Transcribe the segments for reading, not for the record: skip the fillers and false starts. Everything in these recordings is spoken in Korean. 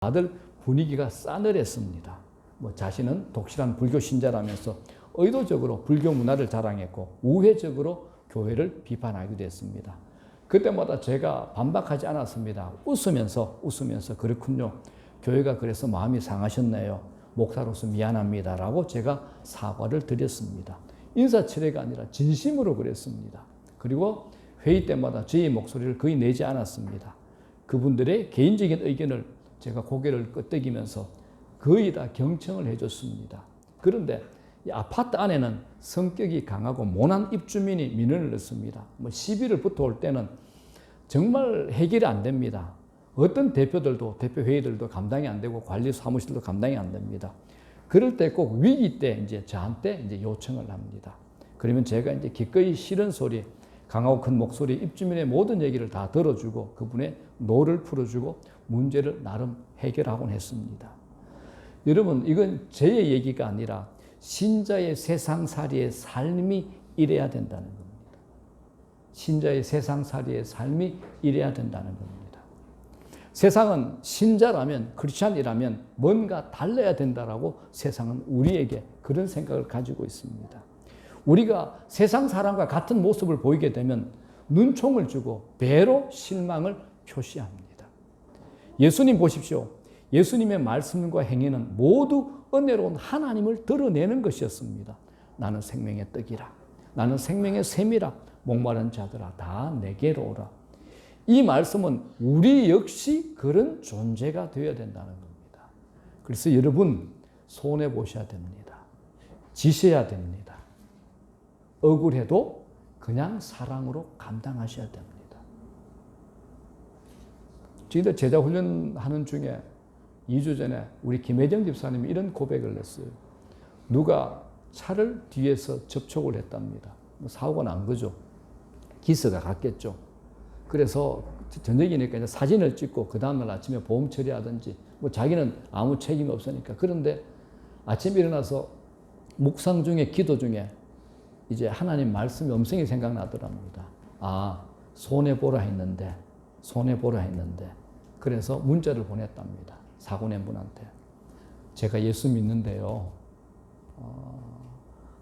다들 분위기가 싸늘했습니다. 자신은 독실한 불교 신자라면서 의도적으로 불교 문화를 자랑했고 우회적으로 교회를 비판하기도 했습니다. 그때마다 제가 반박하지 않았습니다. 웃으면서 그렇군요. 교회가 그래서 마음이 상하셨네요. 목사로서 미안합니다. 라고 제가 사과를 드렸습니다. 인사치레가 아니라 진심으로 그랬습니다. 그리고 회의 때마다 저의 목소리를 거의 내지 않았습니다. 그분들의 개인적인 의견을 제가 고개를 끄덕이면서 거의 다 경청을 해줬습니다. 그런데 이 아파트 안에는 성격이 강하고 모난 입주민이 민원을 넣습니다. 시비를 붙어올 때는 정말 해결이 안 됩니다. 어떤 대표들도, 대표회의들도 감당이 안 되고 관리 사무실도 감당이 안 됩니다. 그럴 때 꼭 위기 때 저한테 요청을 합니다. 그러면 제가 기꺼이 싫은 소리, 강하고 큰 목소리, 입주민의 모든 얘기를 다 들어주고 그분의 노를 풀어주고 문제를 나름 해결하곤 했습니다. 여러분, 이건 제 얘기가 아니라 신자의 세상살이의 삶이 이래야 된다는 겁니다. 신자의 세상살이의 삶이 이래야 된다는 겁니다. 세상은 신자라면, 크리스찬이라면 뭔가 달라야 된다라고 세상은 우리에게 그런 생각을 가지고 있습니다. 우리가 세상 사람과 같은 모습을 보이게 되면 눈총을 주고 배로 실망을 표시합니다. 예수님 보십시오. 예수님의 말씀과 행위는 모두 은혜로운 하나님을 드러내는 것이었습니다. 나는 생명의 떡이라. 나는 생명의 샘이라. 목마른 자들아 다 내게로 오라. 이 말씀은 우리 역시 그런 존재가 되어야 된다는 겁니다. 그래서 여러분 손해보셔야 됩니다. 지셔야 됩니다. 억울해도 그냥 사랑으로 감당하셔야 됩니다. 저희들 제자 훈련하는 중에 2주 전에 우리 김혜정 집사님이 이런 고백을 했어요. 누가 차를 뒤에서 접촉을 했답니다. 사고가 난 거죠. 기스가 갔겠죠. 그래서 저녁이니까 이제 사진을 찍고 그 다음날 아침에 보험 처리하든지 자기는 아무 책임이 없으니까. 그런데 아침 일어나서 묵상 중에 기도 중에 이제 하나님 말씀이 음성이 생각나더랍니다. 아, 손해보라 했는데. 그래서 문자를 보냈답니다. 사고 낸 분한테. 제가 예수 믿는데요.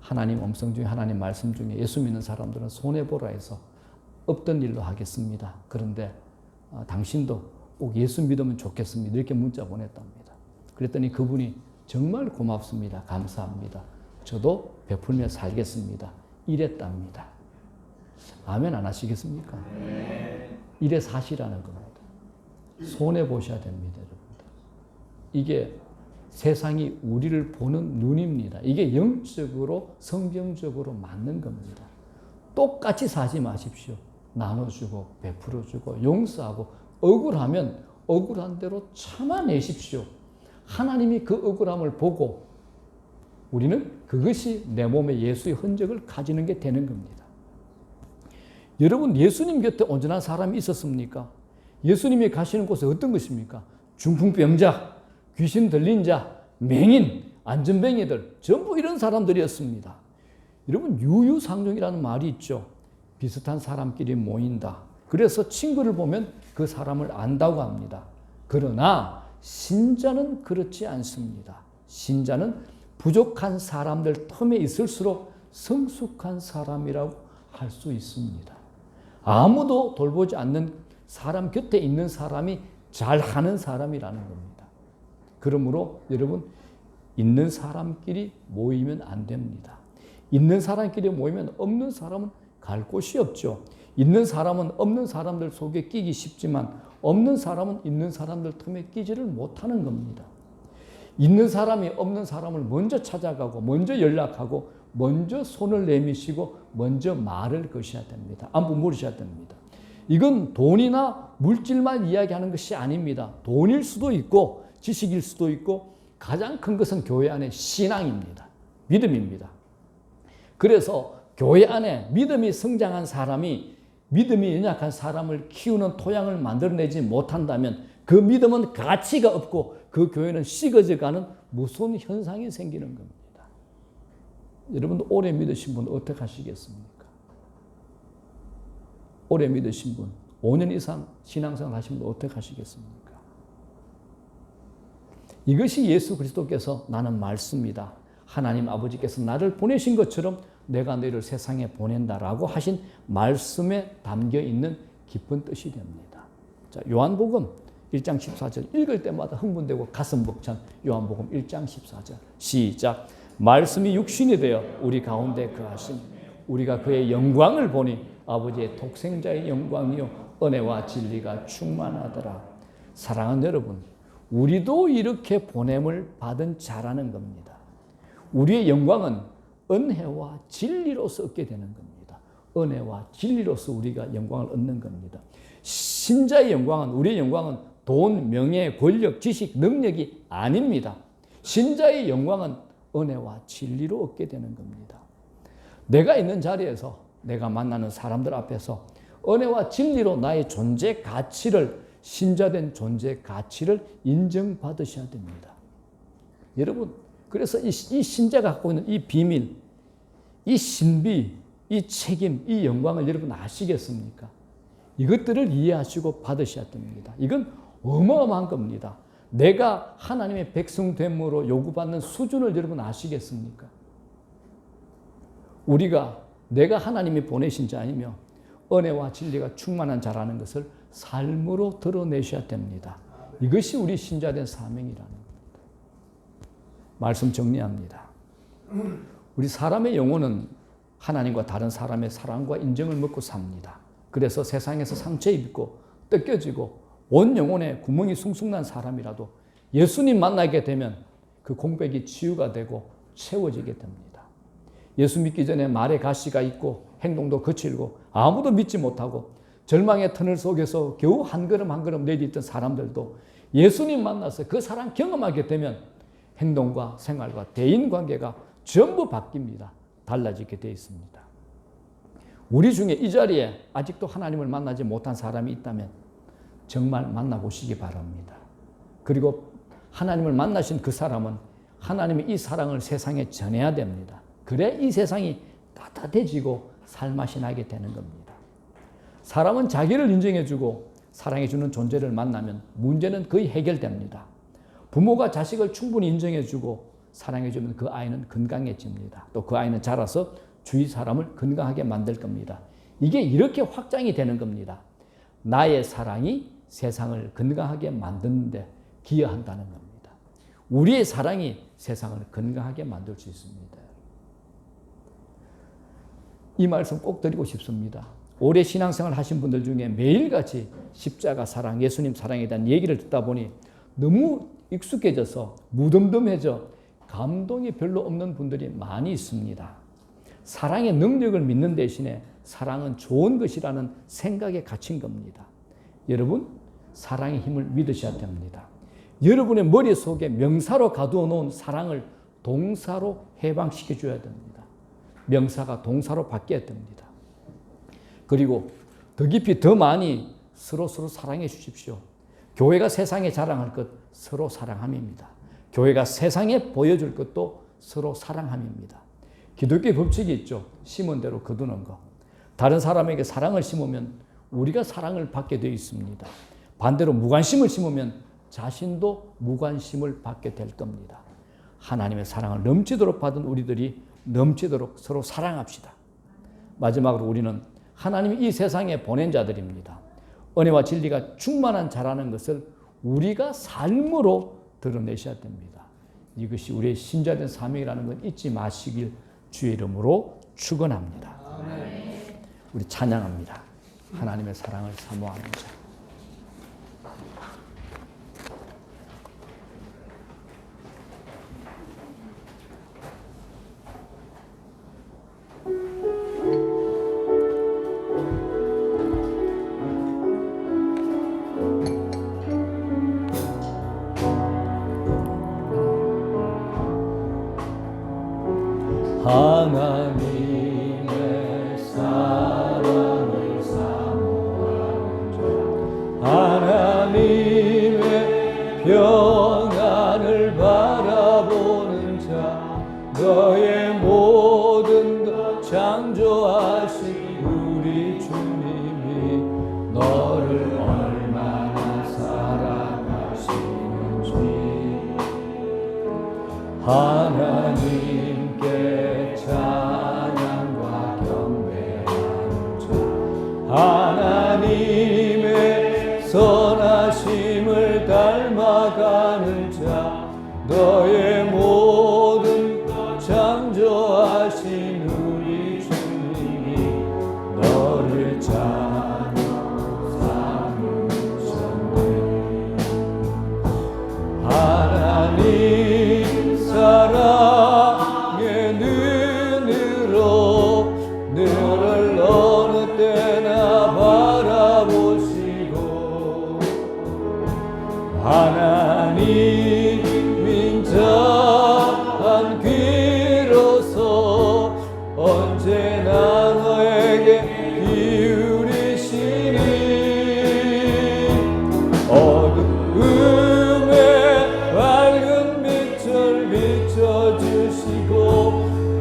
하나님 음성 중에 하나님 말씀 중에 예수 믿는 사람들은 손해보라 해서 없던 일로 하겠습니다. 그런데 당신도 꼭 예수 믿으면 좋겠습니다. 이렇게 문자 보냈답니다. 그랬더니 그분이 정말 고맙습니다. 감사합니다. 저도 베풀며 살겠습니다. 이랬답니다. 아멘 안 하시겠습니까? 이래 사시라는 겁니다. 손해보셔야 됩니다, 여러분들. 이게 세상이 우리를 보는 눈입니다. 이게 영적으로, 성경적으로 맞는 겁니다. 똑같이 사지 마십시오. 나눠주고, 베풀어주고, 용서하고, 억울하면 억울한 대로 참아내십시오. 하나님이 그 억울함을 보고 우리는 그것이 내 몸에 예수의 흔적을 가지는 게 되는 겁니다. 여러분, 예수님 곁에 온전한 사람이 있었습니까? 예수님이 가시는 곳은 어떤 것입니까? 중풍병자, 귀신 들린 자, 맹인, 안전뱅이들 전부 이런 사람들이었습니다. 여러분, 유유상종이라는 말이 있죠. 비슷한 사람끼리 모인다. 그래서 친구를 보면 그 사람을 안다고 합니다. 그러나 신자는 그렇지 않습니다. 신자는 부족한 사람들 틈에 있을수록 성숙한 사람이라고 할 수 있습니다. 아무도 돌보지 않는 사람 곁에 있는 사람이 잘하는 사람이라는 겁니다. 그러므로 여러분, 있는 사람끼리 모이면 안 됩니다. 있는 사람끼리 모이면 없는 사람은 갈 곳이 없죠. 있는 사람은 없는 사람들 속에 끼기 쉽지만 없는 사람은 있는 사람들 틈에 끼지를 못하는 겁니다. 있는 사람이 없는 사람을 먼저 찾아가고 먼저 연락하고 먼저 손을 내미시고 먼저 말을 거셔야 됩니다. 안부 물으셔야 됩니다. 이건 돈이나 물질만 이야기하는 것이 아닙니다. 돈일 수도 있고 지식일 수도 있고 가장 큰 것은 교회 안에 신앙입니다. 믿음입니다. 그래서 교회 안에 믿음이 성장한 사람이 믿음이 연약한 사람을 키우는 토양을 만들어내지 못한다면 그 믿음은 가치가 없고 그 교회는 식어져가는 무서운 현상이 생기는 겁니다. 여러분, 오래 믿으신 분 어떻게 하시겠습니까? 오래 믿으신 분, 5년 이상 신앙생활 하신 분 어떻게 하시겠습니까? 이것이 예수 그리스도께서 나는 말씀이다. 하나님 아버지께서 나를 보내신 것처럼 내가 너희를 세상에 보낸다라고 하신 말씀에 담겨 있는 깊은 뜻이 됩니다. 자, 요한복음 1장 14절 읽을 때마다 흥분되고 가슴 벅찬 요한복음 1장 14절 시작. 말씀이 육신이 되어 우리 가운데 거하심 우리가 그의 영광을 보니 아버지의 독생자의 영광이요 은혜와 진리가 충만하더라. 사랑하는 여러분, 우리도 이렇게 보냄을 받은 자라는 겁니다. 우리의 영광은 은혜와 진리로서 얻게 되는 겁니다. 은혜와 진리로서 우리가 영광을 얻는 겁니다. 신자의 영광은, 우리의 영광은 돈, 명예, 권력, 지식, 능력이 아닙니다. 신자의 영광은 은혜와 진리로 얻게 되는 겁니다. 내가 있는 자리에서, 내가 만나는 사람들 앞에서 은혜와 진리로 나의 존재 가치를, 신자된 존재 가치를 인정받으셔야 됩니다. 여러분, 그래서 이 신자가 갖고 있는 이 비밀, 이 신비, 이 책임, 이 영광을 여러분 아시겠습니까? 이것들을 이해하시고 받으셔야 됩니다. 이건 어마어마한 겁니다. 내가 하나님의 백성됨으로 요구받는 수준을 여러분 아시겠습니까? 내가 하나님이 보내신 자이며 은혜와 진리가 충만한 자라는 것을 삶으로 드러내셔야 됩니다. 이것이 우리 신자된 사명이라는 겁니다. 말씀 정리합니다. 우리 사람의 영혼은 하나님과 다른 사람의 사랑과 인정을 먹고 삽니다. 그래서 세상에서 상처 입고 뜯겨지고 온 영혼에 구멍이 숭숭 난 사람이라도 예수님 만나게 되면 그 공백이 치유가 되고 채워지게 됩니다. 예수 믿기 전에 말에 가시가 있고 행동도 거칠고 아무도 믿지 못하고 절망의 터널 속에서 겨우 한 걸음 한 걸음 내딛던 사람들도 예수님 만나서 그 사랑 경험하게 되면 행동과 생활과 대인관계가 전부 바뀝니다. 달라지게 되어 있습니다. 우리 중에 이 자리에 아직도 하나님을 만나지 못한 사람이 있다면 정말 만나보시기 바랍니다. 그리고 하나님을 만나신 그 사람은 하나님의 이 사랑을 세상에 전해야 됩니다. 그래 이 세상이 따뜻해지고 살맛이 나게 되는 겁니다. 사람은 자기를 인정해주고 사랑해주는 존재를 만나면 문제는 거의 해결됩니다. 부모가 자식을 충분히 인정해주고 사랑해주면 그 아이는 건강해집니다. 또 그 아이는 자라서 주위 사람을 건강하게 만들 겁니다. 이게 이렇게 확장이 되는 겁니다. 나의 사랑이 세상을 건강하게 만드는데 기여한다는 겁니다. 우리의 사랑이 세상을 건강하게 만들 수 있습니다. 이 말씀 꼭 드리고 싶습니다. 오래 신앙생활 하신 분들 중에 매일같이 십자가 사랑, 예수님 사랑에 대한 얘기를 듣다 보니 너무 익숙해져서 무덤덤해져 감동이 별로 없는 분들이 많이 있습니다. 사랑의 능력을 믿는 대신에 사랑은 좋은 것이라는 생각에 갇힌 겁니다. 여러분, 사랑의 힘을 믿으셔야 됩니다. 여러분의 머릿속에 명사로 가두어 놓은 사랑을 동사로 해방시켜 줘야 됩니다. 명사가 동사로 바뀌어야 됩니다. 그리고 더 깊이 더 많이 서로 사랑해 주십시오. 교회가 세상에 자랑할 것 서로 사랑함입니다. 교회가 세상에 보여줄 것도 서로 사랑함입니다. 기독교의 법칙이 있죠. 심은 대로 거두는 거. 다른 사람에게 사랑을 심으면 우리가 사랑을 받게 되어 있습니다. 반대로 무관심을 심으면 자신도 무관심을 받게 될 겁니다. 하나님의 사랑을 넘치도록 받은 우리들이 넘치도록 서로 사랑합시다. 마지막으로 우리는 하나님이 이 세상에 보낸 자들입니다. 은혜와 진리가 충만한 자라는 것을 우리가 삶으로 드러내셔야 됩니다. 이것이 우리의 신자된 사명이라는 건 잊지 마시길 주의 이름으로 축원합니다. 우리 찬양합니다. 하나님의 사랑을 사모하는 자. 하나님의 사랑을 사모하는 자, 하나님의 평안을 바라보는 자, 너의 모든 것 창조하신 우리 주님이 너를 얼마나 사랑하시는지 하나님께 찬양과 경배하는 자, 하나님의 선하심을 닮아가는 자, 너의 모든 것 창조하신 우리 주님이 너를 찬양 삼으셨네. 하나님 사랑의 눈으로 너를 어느 때나 바라보시고 하나님 인자한 귀로서 언제나 너에게 기울이시니 어둠에 밝은 빛을 비춰주시고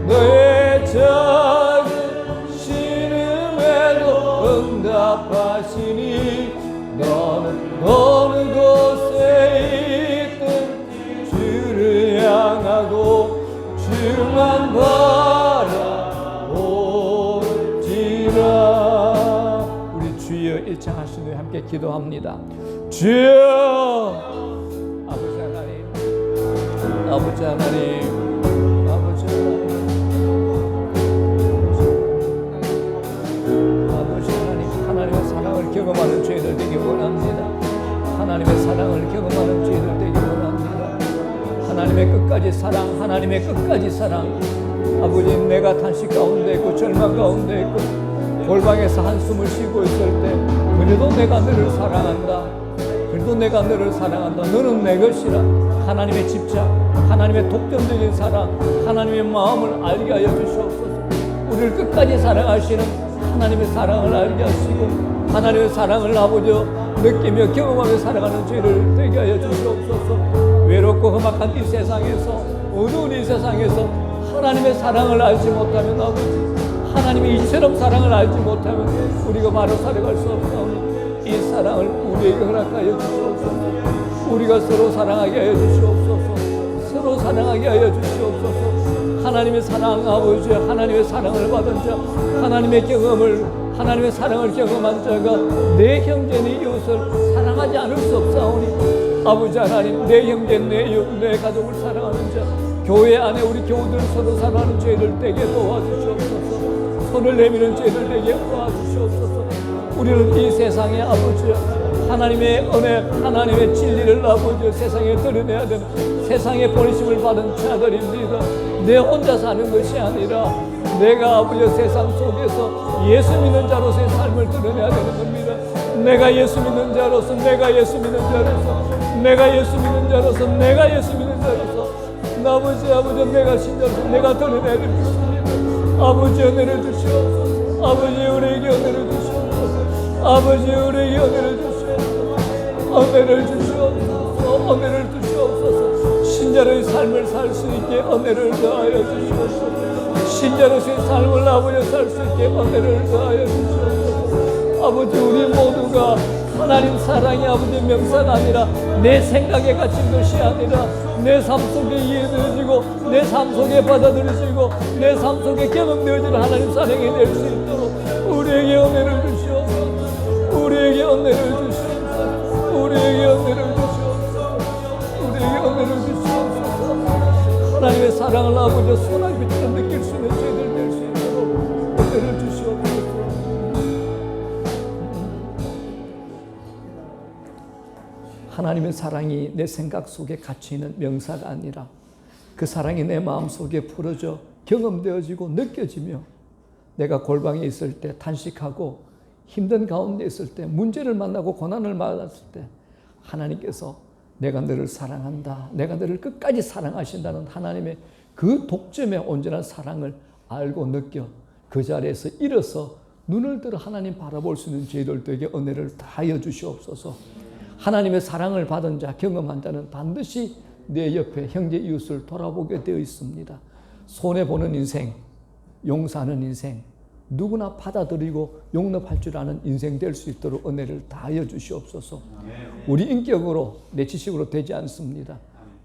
너의 작은 신음에도 응답하시니 너는 어느 곳에 있든 주를 향하고 주만 바라보지라. 우리 주여 일창하신 후에 함께 기도합니다. 주여, 아버지 하나님, 아버지 하나님, 아버지 하나님, 아버지 하나님, 하나님의 사랑을 경험하는 죄들 되기 원합니다. 하나님의 사랑을 경험하는 죄들 되기 원합니다. 하나님의 끝까지 사랑, 하나님의 끝까지 사랑. 아버지, 내가 탄식 가운데 있고 절망 가운데 있고 골방에서 한숨을 쉬고 있을 때 그래도 내가 너를 사랑한다. 그래도 내가 너를 사랑한다. 너는 내 것이라. 하나님의 집착, 하나님의 독점적인 사랑, 하나님의 마음을 알게 하여 주시옵소서. 우리를 끝까지 사랑하시는 하나님의 사랑을 알게 하시고 하나님의 사랑을 아버지 느끼며 경험하며 살아가는 죄를 되게 하여 주시옵소서. 외롭고 험악한 이 세상에서, 어두운 이 세상에서 하나님의 사랑을 알지 못하면 아버지, 하나님이 이처럼 사랑을 알지 못하면 우리가 바로 살아갈 수 없사오니 이 사랑을 우리에게 허락하여 주시옵소서. 우리가 서로 사랑하게 하여 주시옵소서. 서로 사랑하게 하여 주시옵소서. 하나님의 사랑 아버지, 하나님의 사랑을 받은 자, 하나님의 경험을, 하나님의 사랑을 경험한 자가 내 형제 내 이웃을 사랑하지 않을 수 없사오니 아버지 하나님, 내 형제 내 이웃 내 가족을 사랑하는 자, 교회 안에 우리 교우들 서로 사랑하는 죄들 되게 도와주시옵소서. 손을 내미는 죄들 되게 도와주시옵소서. 우리는 이 세상에 아버지 하나님의 은혜, 하나님의 진리를 아버지 세상에 드러내야 되는 세상의 보내심을 받은 자들입니다. 내 혼자 사는 것이 아니라 내가 아버지 세상 속에서 예수 믿는 자로서의 삶을 드러내야 되는 겁니다. 내가 예수 믿는 자로서, 내가 예수 믿는 자로서, 내가 예수 믿는 자로서, 내가 예수 믿는 자로서 아버지 내가 신자로서 내가 드러내야 될 것입니다. 아버지 은혜를 주시옵소서. 아버지 우리에게 은혜를 주시옵소서. 아버지 우리에게 은혜를 주시옵소서. 은혜를 주시옵소서. 은혜를 주시옵소서. 신자로의 삶을 살 수 있게 은혜를 더하여 주시옵소서. 신자로서의 삶을 아버지 살 수 있게 은혜를 더하여 주시옵소서. 아버지 우리 모두가 하나님 사랑이 아버지 명사가 아니라 내 생각에 갇힌 것이 아니라 내 삶 속에 이해되어지고 내 삶 속에 받아들여지고 내 삶 속에 경험되어지는 하나님 사랑이 될 수 있도록 우리에게 은혜를 주시옵소서. 우리에게 은혜를 주시옵소서. 우리에게 은혜를 주시옵소서. 우리에게 은혜를 주시옵소서. 하나님의 사랑을 아버지 소나기처럼 느낄 수 있는 죄들 될 수 있도록 은혜를 주시옵소서. 하나님의 사랑이 내 생각 속에 갇혀있는 명사가 아니라 그 사랑이 내 마음 속에 풀어져 경험되어지고 느껴지며 내가 골방에 있을 때 탄식하고 힘든 가운데 있을 때 문제를 만나고 고난을 만났을 때 하나님께서 내가 너를 사랑한다, 내가 너를 끝까지 사랑하신다는 하나님의 그 독점의 온전한 사랑을 알고 느껴 그 자리에서 일어서 눈을 들어 하나님 바라볼 수 있는 저희들에게 은혜를 다하여 주시옵소서. 하나님의 사랑을 받은 자, 경험한 자는 반드시 내 옆에 형제 이웃을 돌아보게 되어 있습니다. 손해보는 인생, 용서하는 인생, 누구나 받아들이고 용납할 줄 아는 인생 될 수 있도록 은혜를 다하여 주시옵소서. 우리 인격으로 내 지식으로 되지 않습니다.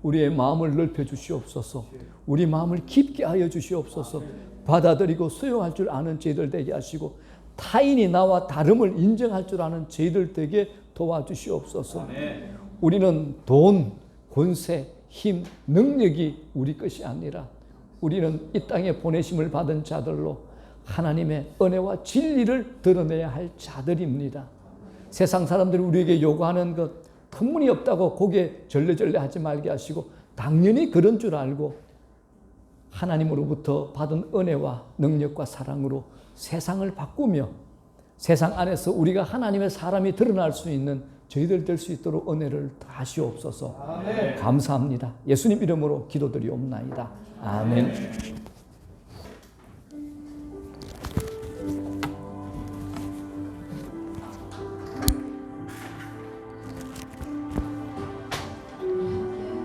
우리의 마음을 넓혀 주시옵소서. 우리 마음을 깊게 하여 주시옵소서. 받아들이고 수용할 줄 아는 저희들 되게 하시고 타인이 나와 다름을 인정할 줄 아는 저희들 되게 도와주시옵소서. 우리는 돈, 권세, 힘, 능력이 우리 것이 아니라 우리는 이 땅에 보내심을 받은 자들로 하나님의 은혜와 진리를 드러내야 할 자들입니다. 세상 사람들이 우리에게 요구하는 것 터무니없다고 고개 절레절레 하지 말게 하시고 당연히 그런 줄 알고 하나님으로부터 받은 은혜와 능력과 사랑으로 세상을 바꾸며 세상 안에서 우리가 하나님의 사람이 드러날 수 있는 저희들 될 수 있도록 은혜를 다하시옵소서. 아멘. 감사합니다. 예수님 이름으로 기도드리옵나이다. 아멘.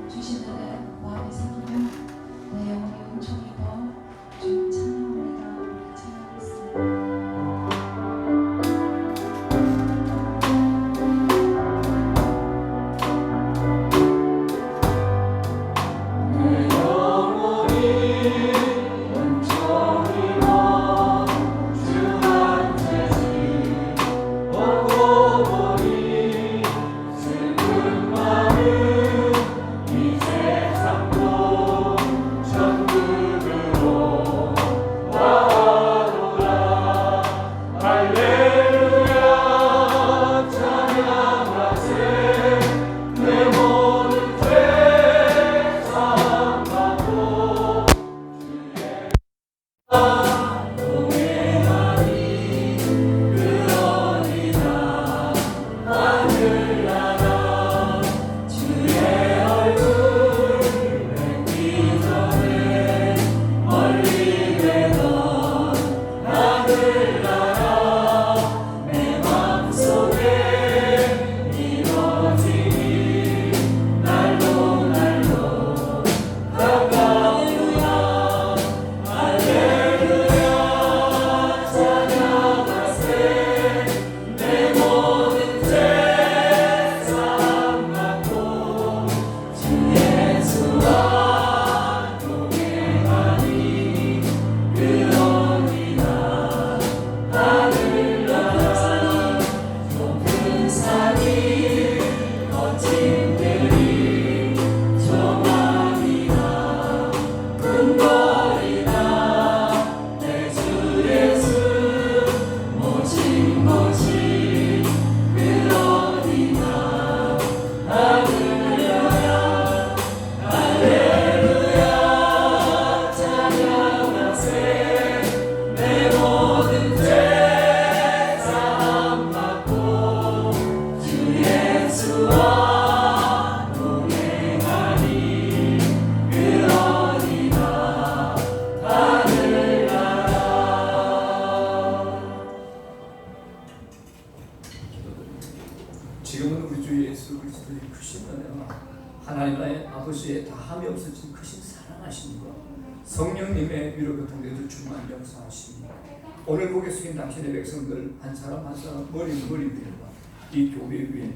주신 은혜 마음에 새기며 내 영혼이 은총이고 주님 찬양합니다. 찬양하겠습니다. 지금은 우리 주 예수 그리스도의 크신 은혜와 하나님의 아버지의 다함이 없어진 크신 사랑하심과 성령님의 위로 교통되어 충만 역사하심이 오늘 고개 숙인 당신의 백성들 한 사람 한 사람 머리 위에와 이 교회 위에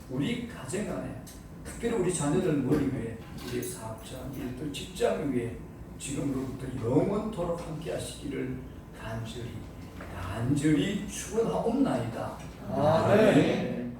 우리 가정 안에 특별히 우리 자녀들 머리 위에 우리 사업자, 일들, 직장 위에 지금으로부터 영원토록 함께 하시기를 간절히 축원하옵나이다. 아멘.